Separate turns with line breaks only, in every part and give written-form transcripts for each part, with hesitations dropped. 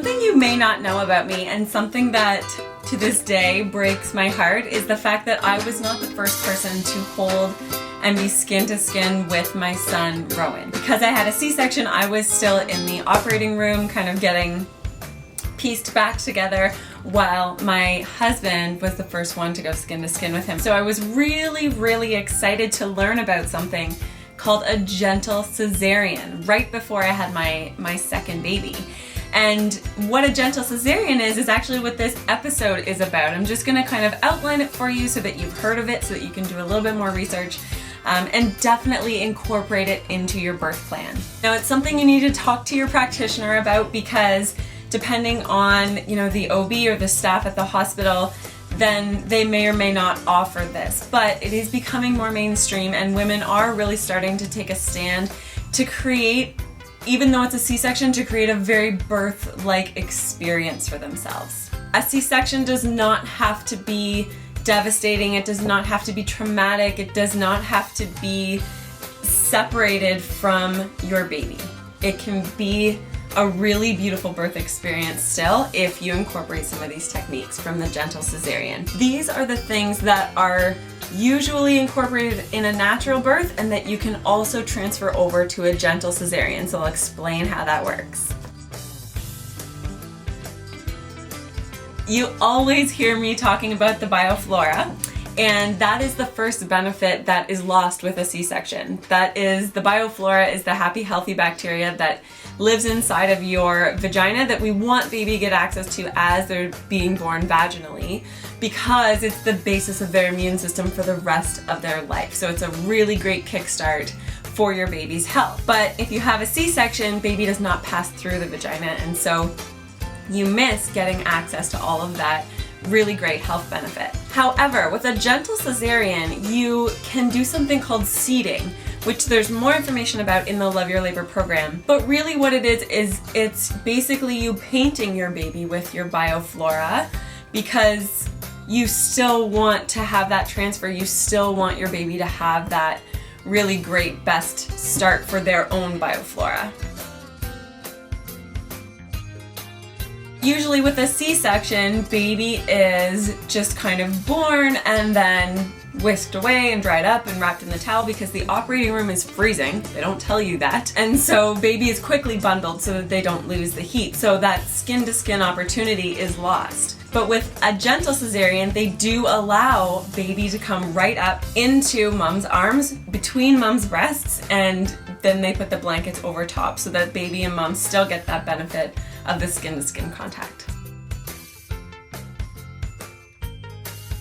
Something you may not know about me, and something that to this day breaks my heart, is the fact that I was not the first person to hold and be skin to skin with my son, Rowan. Because I had a C-section, I was still in the operating room kind of getting pieced back together, while my husband was the first one to go skin to skin with him. So I was really excited to learn about something called a gentle cesarean right before I had my second baby. And what a gentle cesarean is actually what this episode is about. I'm just gonna kind of outline it for you so that you've heard of it, so that you can do a little bit more research, and definitely incorporate it into your birth plan. Now, it's something you need to talk to your practitioner about, because depending on, the OB or the staff at the hospital, then they may or may not offer this. But it is becoming more mainstream, and women are really starting to take a stand to create, even though it's a C-section, to create a very birth-like experience for themselves. A C-section does not have to be devastating, it does not have to be traumatic, it does not have to be separated from your baby. It can be a really beautiful birth experience still if you incorporate some of these techniques from the gentle cesarean. These are the things that are usually incorporated in a natural birth and that you can also transfer over to a gentle cesarean, so I'll explain how that works. You always hear me talking about the Bioflora, and that is the first benefit that is lost with a C-section. That is, the Bioflora is the happy, healthy bacteria that lives inside of your vagina that we want baby to get access to as they're being born vaginally, because it's the basis of their immune system for the rest of their life. So it's a really great kickstart for your baby's health. But if you have a C-section, baby does not pass through the vagina, and so you miss getting access to all of that really great health benefit. However, with a gentle cesarean, you can do something called seeding, which there's more information about in the Love Your Labor program. But really what it is it's basically you painting your baby with your Bioflora, because you still want to have that transfer, you still want your baby to have that really great best start for their own Bioflora. Usually with a C-section, baby is just kind of born and then whisked away and dried up and wrapped in the towel, because the operating room is freezing. They don't tell you that. And so baby is quickly bundled so that they don't lose the heat. So that skin to skin opportunity is lost. But with a gentle cesarean, they do allow baby to come right up into mom's arms, between mom's breasts, and then they put the blankets over top so that baby and mom still get that benefit of the skin to skin contact.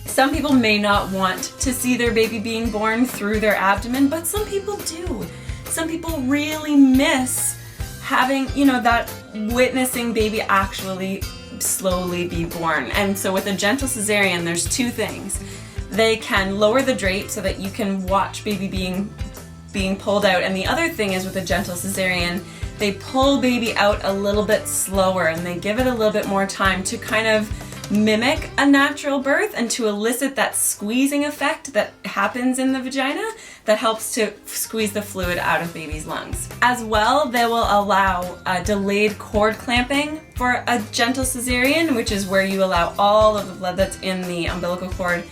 Some people may not want to see their baby being born through their abdomen, but some people do. Some people really miss having, that witnessing baby actually slowly be born. And so with a gentle cesarean, there's two things. They can lower the drape so that you can watch baby being pulled out. And the other thing is, with a gentle cesarean, they pull baby out a little bit slower, and they give it a little bit more time to kind of mimic a natural birth and to elicit that squeezing effect that happens in the vagina that helps to squeeze the fluid out of baby's lungs. As well, they will allow delayed cord clamping for a gentle cesarean, which is where you allow all of the blood that's in the umbilical cord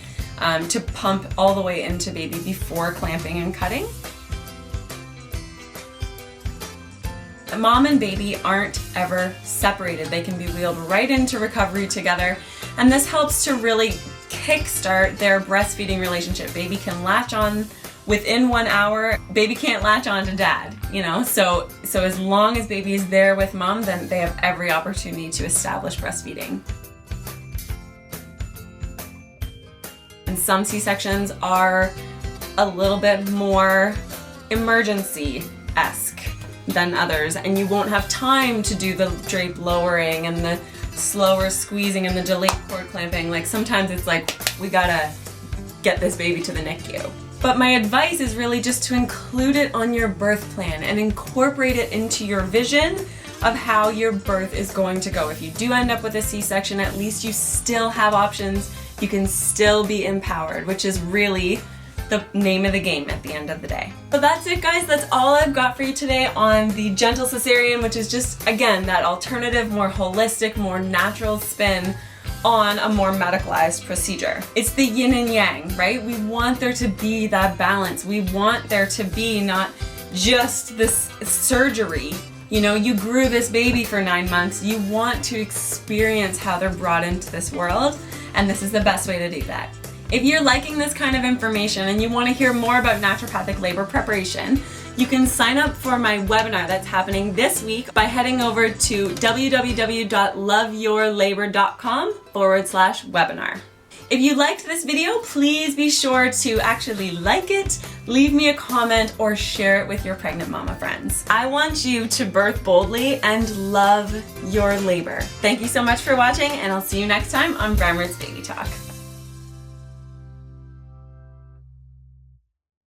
to pump all the way into baby before clamping and cutting. Mom and baby aren't ever separated. They can be wheeled right into recovery together, and this helps to really kickstart their breastfeeding relationship. Baby can latch on within 1 hour. Baby can't latch on to dad, so as long as baby is there with mom, then they have every opportunity to establish breastfeeding. And some C-sections are a little bit more emergency-esque than others, and you won't have time to do the drape lowering and the slower squeezing and the delayed cord clamping. Like, sometimes it's like, we gotta get this baby to the NICU. But my advice is really just to include it on your birth plan and incorporate it into your vision of how your birth is going to go. If you do end up with a C-section, at least you still have options. You can still be empowered, which is really the name of the game at the end of the day. But that's it, guys. That's all I've got for you today on the gentle cesarean, which is just, again, that alternative, more holistic, more natural spin on a more medicalized procedure. It's the yin and yang, right? We want there to be that balance. We want there to be not just this surgery. You know, you grew this baby for 9 months. You want to experience how they're brought into this world, and this is the best way to do that. If you're liking this kind of information and you want to hear more about naturopathic labor preparation, you can sign up for my webinar that's happening this week by heading over to www.loveyourlabor.com/webinar. If you liked this video, please be sure to actually like it, leave me a comment, or share it with your pregnant mama friends. I want you to birth boldly and love your labor. Thank you so much for watching, and I'll see you next time on Brammer's Baby Talk.